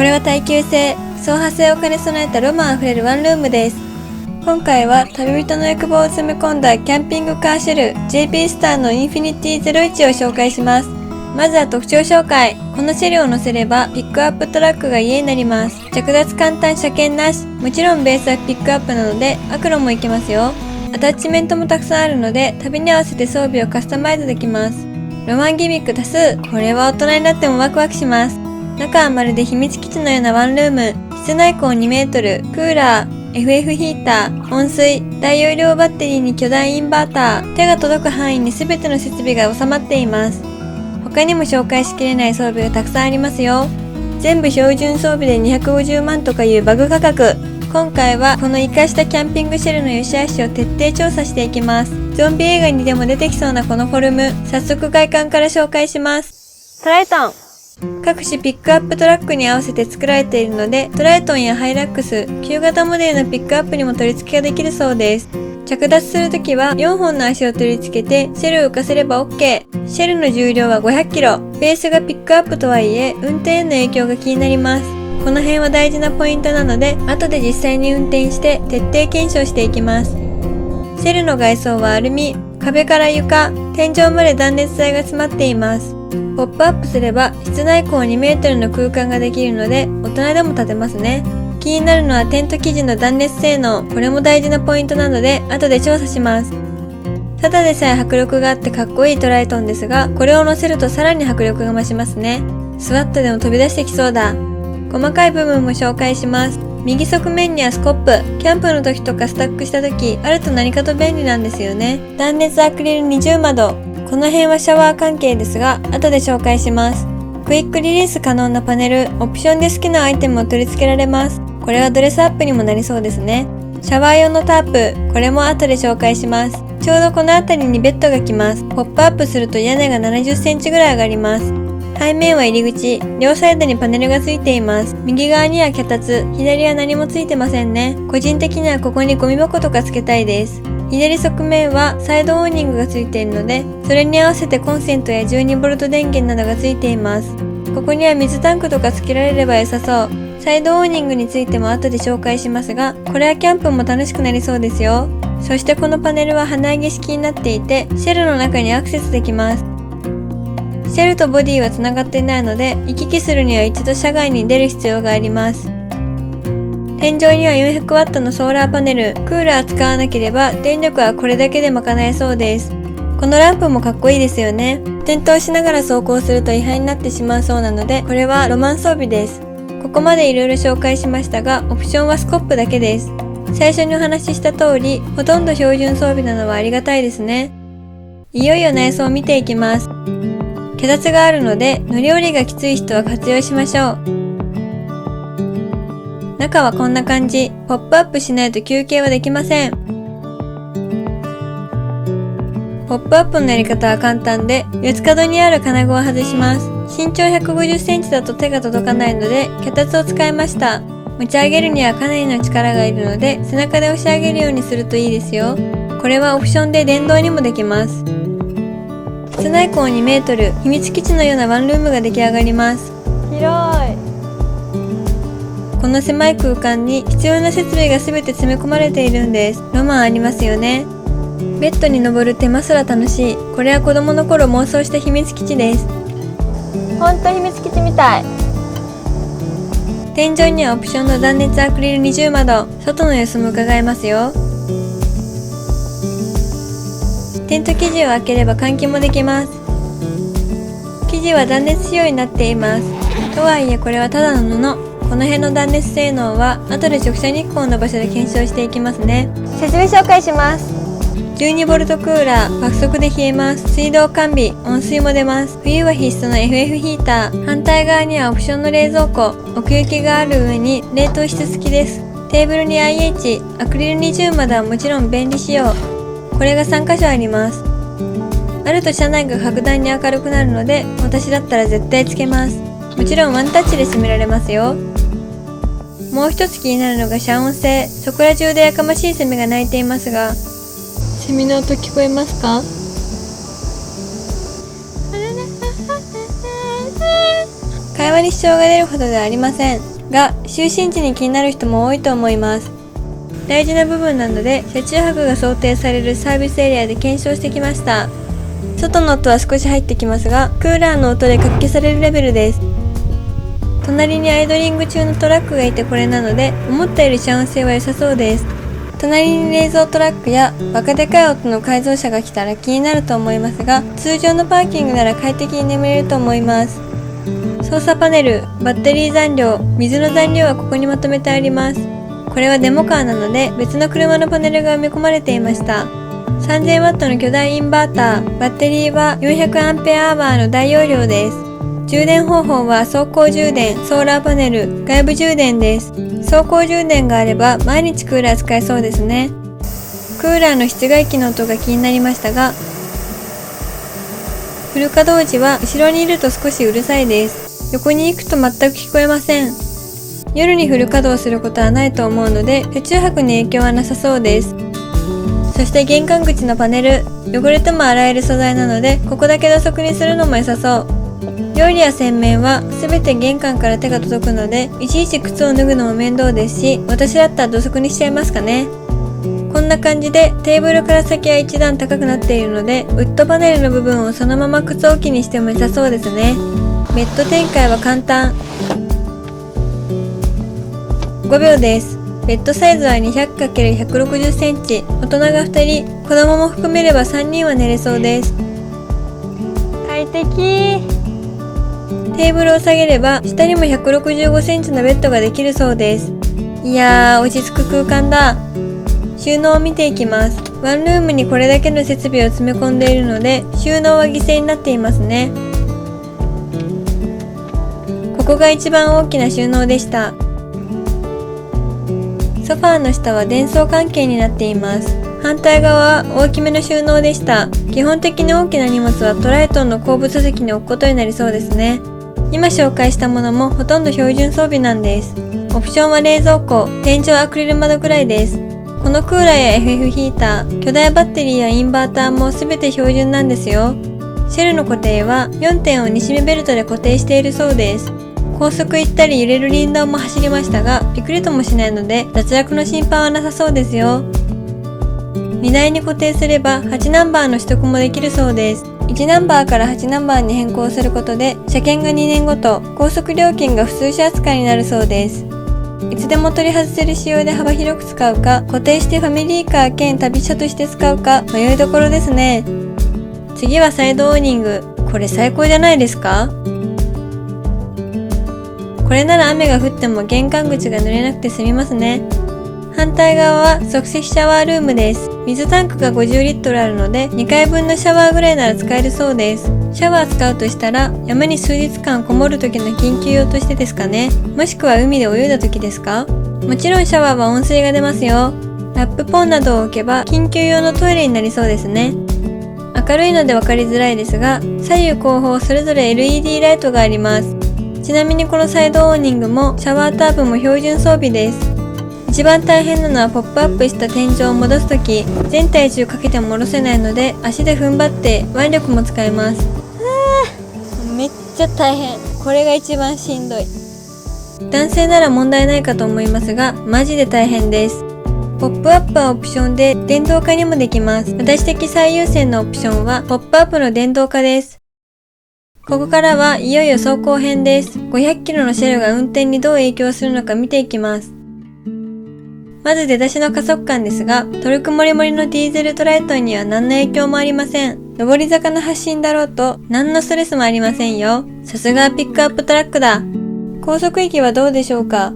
これは耐久性、走破性を兼ね備えたロマンあふれるワンルームです。今回は旅人の欲望を詰め込んだキャンピングカーシェル JP スターのインフィニティ01を紹介します。まずは特徴紹介。このシェルを乗せればピックアップトラックが家になります。着脱簡単車検なし。もちろんベースはピックアップなのでアクロもいけますよ。アタッチメントもたくさんあるので旅に合わせて装備をカスタマイズできます。ロマンギミック多数。これは大人になってもワクワクします。中はまるで秘密基地のようなワンルーム。室内高2メートル、クーラー、FF ヒーター、温水、大容量バッテリーに巨大インバーター、手が届く範囲に全ての設備が収まっています。他にも紹介しきれない装備がたくさんありますよ。全部標準装備で250万とかいうバグ価格。今回はこの活かしたキャンピングシェルの良し悪しを徹底調査していきます。ゾンビ映画にでも出てきそうなこのフォルム、早速外観から紹介します。トライトン。各種ピックアップトラックに合わせて作られているので、トライトンやハイラックス、旧型モデルのピックアップにも取り付けができるそうです。着脱するときは4本の足を取り付けてシェルを浮かせれば OK。シェルの重量は 500kg。ベースがピックアップとはいえ、運転への影響が気になります。この辺は大事なポイントなので、後で実際に運転して徹底検証していきます。シェルの外装はアルミ、壁から床、天井まで断熱材が詰まっています。ポップアップすれば室内高2メートルの空間ができるので大人でも立てますね。気になるのはテント生地の断熱性能。これも大事なポイントなので後で調査します。ただでさえ迫力があってかっこいいトライトンですが、これを乗せるとさらに迫力が増しますね。スワットでも飛び出してきそうだ。細かい部分も紹介します。右側面にはスコップ。キャンプの時とかスタックした時あると何かと便利なんですよね。断熱アクリル二重窓。この辺はシャワー関係ですが後で紹介します。クイックリリース可能なパネル。オプションで好きなアイテムを取り付けられます。これはドレスアップにもなりそうですね。シャワー用のタープ。これも後で紹介します。ちょうどこの辺りにベッドが来ます。ポップアップすると屋根が70センチぐらい上がります。背面は入り口。両サイドにパネルがついています。右側には脚立。左は何もついてませんね。個人的にはここにゴミ箱とかつけたいです。左側面はサイドオーニングがついているので、それに合わせてコンセントや 12V 電源などがついています。ここには水タンクとかつけられれば良さそう。サイドオーニングについても後で紹介しますが、これはキャンプも楽しくなりそうですよ。そしてこのパネルは鼻上げ式になっていて、シェルの中にアクセスできます。シェルとボディは繋がっていないので、行き来するには一度車外に出る必要があります。天井には 400W のソーラーパネル。クーラー使わなければ電力はこれだけで賄えそうです。このランプもかっこいいですよね。点灯しながら走行すると違反になってしまうそうなので、これはロマン装備です。ここまでいろいろ紹介しましたが、オプションはスコップだけです。最初にお話しした通り、ほとんど標準装備なのはありがたいですね。いよいよ内装を見ていきます。脚立があるので、乗り降りがきつい人は活用しましょう。中はこんな感じ。ポップアップしないと休憩はできません。ポップアップのやり方は簡単で、四つ角にある金具を外します。身長150センチだと手が届かないので、脚立を使いました。持ち上げるにはかなりの力がいるので、背中で押し上げるようにするといいですよ。これはオプションで電動にもできます。室内高2メートル、秘密基地のようなワンルームが出来上がります。広い。この狭い空間に必要な設備が全て詰め込まれているんです。ロマンありますよね。ベッドに登る手間すら楽しい。これは子供の頃妄想した秘密基地です。ほんと秘密基地みたい。天井にはオプションの断熱アクリル二重窓。外の様子も伺えますよ。テント生地を開ければ換気もできます。生地は断熱仕様になっています。とはいえこれはただの布。この辺の断熱性能は後で直射日光の場所で検証していきますね。設備紹介します。12V クーラー、爆速で冷えます。水道完備、温水も出ます。冬は必須の FF ヒーター。反対側にはオプションの冷蔵庫。奥行きがある上に冷凍室付きです。テーブルに IH、アクリル二重窓はもちろん便利仕様。これが3箇所あります。あると車内が格段に明るくなるので、私だったら絶対つけます。もちろんワンタッチで閉められますよ。もう一つ気になるのが遮音性。そこら中でやかましいセミが鳴いていますが、セミの音聞こえますか？蚊会話に支障が出るほどではありませんが、就寝時に気になる人も多いと思います。大事な部分なので、車中泊が想定されるサービスエリアで検証してきました。外の音は少し入ってきますが、クーラーの音でかき消されるレベルです。隣にアイドリング中のトラックがいてこれなので、思ったより遮音性は良さそうです。隣に冷蔵トラックやバカでかい音の改造車が来たら気になると思いますが、通常のパーキングなら快適に眠れると思います。操作パネル、バッテリー残量、水の残量はここにまとめてあります。これはデモカーなので別の車のパネルが埋め込まれていました。3000W の巨大インバーター、バッテリーは 400Ah の大容量です。充電方法は走行充電、ソーラーパネル、外部充電です。走行充電があれば毎日クーラー使えそうですね。クーラーの室外機の音が気になりましたが、フル稼働時は後ろにいると少しうるさいです。横に行くと全く聞こえません。夜にフル稼働することはないと思うので、車中泊に影響はなさそうです。そして玄関口のパネル、汚れても洗える素材なので、ここだけ土足にするのも良さそう。料理や洗面は全て玄関から手が届くので、いちいち靴を脱ぐのも面倒ですし、私だったら土足にしちゃいますかね。こんな感じでテーブルから先は一段高くなっているので、ウッドパネルの部分をそのまま靴置きにしても良さそうですね。ベッド展開は簡単。5秒です。ベッドサイズは 200×160 センチ、大人が2人、子供も含めれば3人は寝れそうです。快適。テーブルを下げれば下にも165センチのベッドができるそうです。いやー、落ち着く空間だ。収納を見ていきます。ワンルームにこれだけの設備を詰め込んでいるので、収納は犠牲になっていますね。ここが一番大きな収納でした。ソファーの下は電装関係になっています。反対側は大きめの収納でした。基本的に大きな荷物はトライトンの後部座席に置くことになりそうですね。今紹介したものもほとんど標準装備なんです。オプションは冷蔵庫、天井アクリル窓くらいです。このクーラーや FF ヒーター、巨大バッテリーやインバーターも全て標準なんですよ。シェルの固定は4点を西目ベルトで固定しているそうです。高速行ったり揺れる林道も走りましたが、ピクリともしないので脱落の心配はなさそうですよ。荷台に固定すれば8ナンバーの取得もできるそうです。1ナンバーから8ナンバーに変更することで、車検が2年ごと、高速料金が普通車扱いになるそうです。いつでも取り外せる仕様で幅広く使うか、固定してファミリーカー兼旅車として使うか、迷いどころですね。次はサイドオーニング。これ最高じゃないですか？これなら雨が降っても玄関口が濡れなくて済みますね。反対側は即席シャワールームです。水タンクが50リットルあるので、2回分のシャワーぐらいなら使えるそうです。シャワー使うとしたら、山に数日間こもる時の緊急用としてですかね。もしくは海で泳いだ時ですか？もちろんシャワーは温水が出ますよ。ラップポンなどを置けば緊急用のトイレになりそうですね。明るいので分かりづらいですが、左右後方それぞれ LED ライトがあります。ちなみにこのサイドオーニングもシャワータープも標準装備です。一番大変なのはポップアップした天井を戻すとき、全体重かけても下ろせないので足で踏ん張って腕力も使えます。めっちゃ大変。これが一番しんどい。男性なら問題ないかと思いますが、マジで大変です。ポップアップはオプションで電動化にもできます。私的最優先のオプションはポップアップの電動化です。ここからはいよいよ走行編です。500キロのシェルが運転にどう影響するのか見ていきます。まず出だしの加速感ですが、トルクモリモリのディーゼルトライトンには何の影響もありません。上り坂の発進だろうと何のストレスもありませんよ。さすがピックアップトラックだ。高速域はどうでしょうか？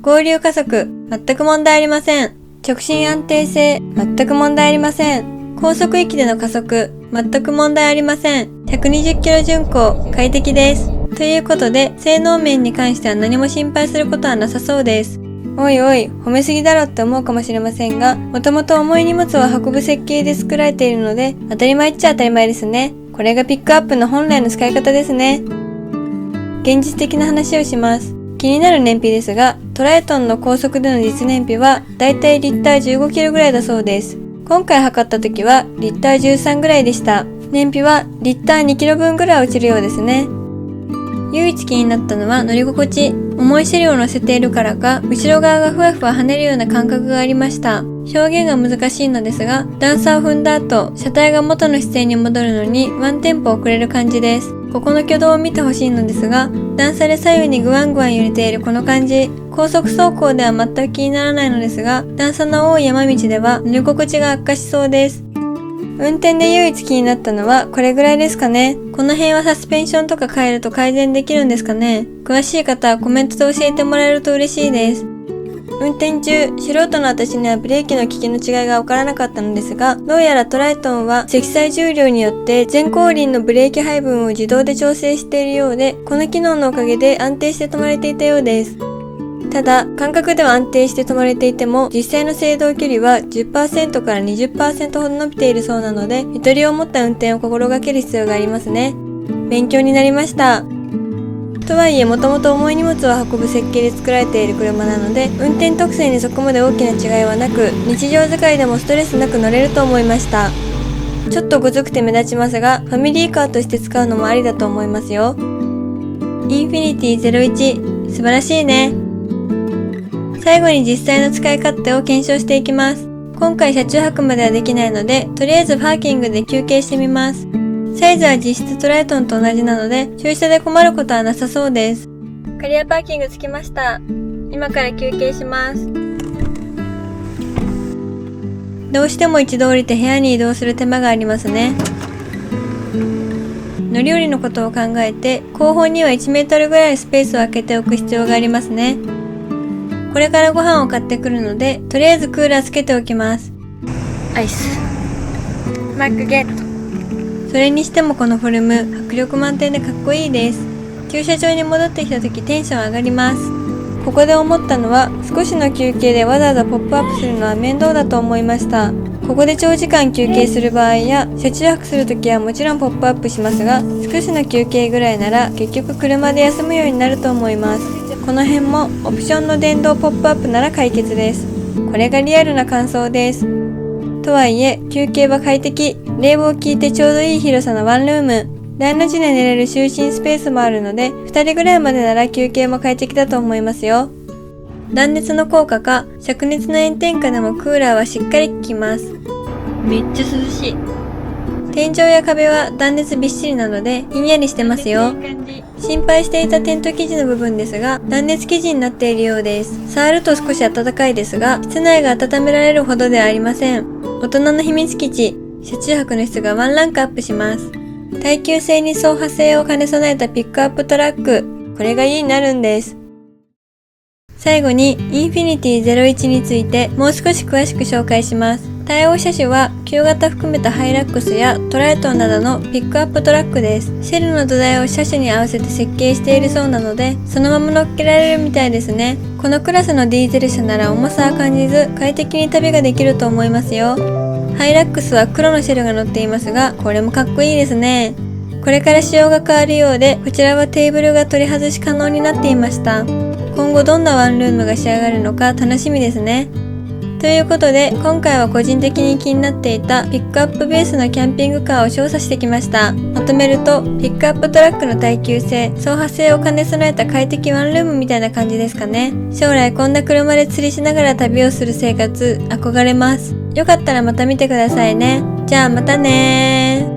合流加速、全く問題ありません。直進安定性、全く問題ありません。高速域での加速、全く問題ありません。120キロ巡航、快適です。ということで、性能面に関しては何も心配することはなさそうです。おいおい、褒めすぎだろって思うかもしれませんが、もともと重い荷物を運ぶ設計で作られているので、当たり前っちゃ当たり前ですね。これがピックアップの本来の使い方ですね。現実的な話をします。気になる燃費ですが、トライトンの高速での実燃費はだいたいリッター15キロぐらいだそうです。今回測った時はリッター13ぐらいでした。燃費はリッター2キロ分ぐらい落ちるようですね。唯一気になったのは乗り心地。重い車両を乗せているからか、後ろ側がふわふわ跳ねるような感覚がありました。表現が難しいのですが、段差を踏んだ後、車体が元の姿勢に戻るのにワンテンポ遅れる感じです。ここの挙動を見てほしいのですが、段差で左右にグワングワン揺れているこの感じ。高速走行では全く気にならないのですが、段差の多い山道では乗り心地が悪化しそうです。運転で唯一気になったのはこれぐらいですかね。この辺はサスペンションとか変えると改善できるんですかね。詳しい方はコメントで教えてもらえると嬉しいです。運転中、素人の私にはブレーキの利きの違いがわからなかったのですが、どうやらトライトンは積載重量によって前後輪のブレーキ配分を自動で調整しているようで、この機能のおかげで安定して止まれていたようです。ただ、感覚では安定して止まれていても、実際の制動距離は 10% から 20% ほど伸びているそうなので、ゆとりを持った運転を心がける必要がありますね。勉強になりました。とはいえ、もともと重い荷物を運ぶ設計で作られている車なので、運転特性にそこまで大きな違いはなく、日常使いでもストレスなく乗れると思いました。ちょっとごつくて目立ちますが、ファミリーカーとして使うのもありだと思いますよ。インフィニティ01、素晴らしいね。最後に実際の使い勝手を検証していきます。今回車中泊まではできないので、とりあえずパーキングで休憩してみます。サイズは実質トライトンと同じなので、駐車で困ることはなさそうです。カリアパーキング着きました。今から休憩します。どうしても一度降りて部屋に移動する手間がありますね。乗り降りのことを考えて、後方には1メートルぐらいスペースを空けておく必要がありますね。これからご飯を買ってくるので、とりあえずクーラーつけておきます。アイス。マックゲット。それにしてもこのフォルム、迫力満点でかっこいいです。駐車場に戻ってきた時テンション上がります。ここで思ったのは、少しの休憩でわざわざポップアップするのは面倒だと思いました。ここで長時間休憩する場合や、車中泊するときはもちろんポップアップしますが、少しの休憩ぐらいなら結局車で休むようになると思います。この辺もオプションの電動ポップアップなら解決です。これがリアルな感想です。とはいえ、休憩は快適。冷房効いてちょうどいい広さのワンルーム。大の字で寝れる就寝スペースもあるので、2人ぐらいまでなら休憩も快適だと思いますよ。断熱の効果か、灼熱の炎天下でもクーラーはしっかり効きます。めっちゃ涼しい。天井や壁は断熱びっしりなので、ひんやりしてますよ。心配していたテント生地の部分ですが、断熱生地になっているようです。触ると少し暖かいですが、室内が温められるほどではありません。大人の秘密基地、車中泊の質がワンランクアップします。耐久性に走破性を兼ね備えたピックアップトラック。これが家になるんです。最後に、インフィニティ01についてもう少し詳しく紹介します。対応車種は旧型含めたハイラックスやトライトンなどのピックアップトラックです。シェルの土台を車種に合わせて設計しているそうなので、そのまま乗っけられるみたいですね。このクラスのディーゼル車なら重さは感じず、快適に旅ができると思いますよ。ハイラックスは黒のシェルが乗っていますが、これもかっこいいですね。これから仕様が変わるようで、こちらはテーブルが取り外し可能になっていました。今後どんなワンルームが仕上がるのか楽しみですね。ということで、今回は個人的に気になっていたピックアップベースのキャンピングカーを調査してきました。まとめると、ピックアップトラックの耐久性、走破性を兼ね備えた快適ワンルームみたいな感じですかね。将来こんな車で釣りしながら旅をする生活、憧れます。よかったらまた見てくださいね。じゃあまたねー。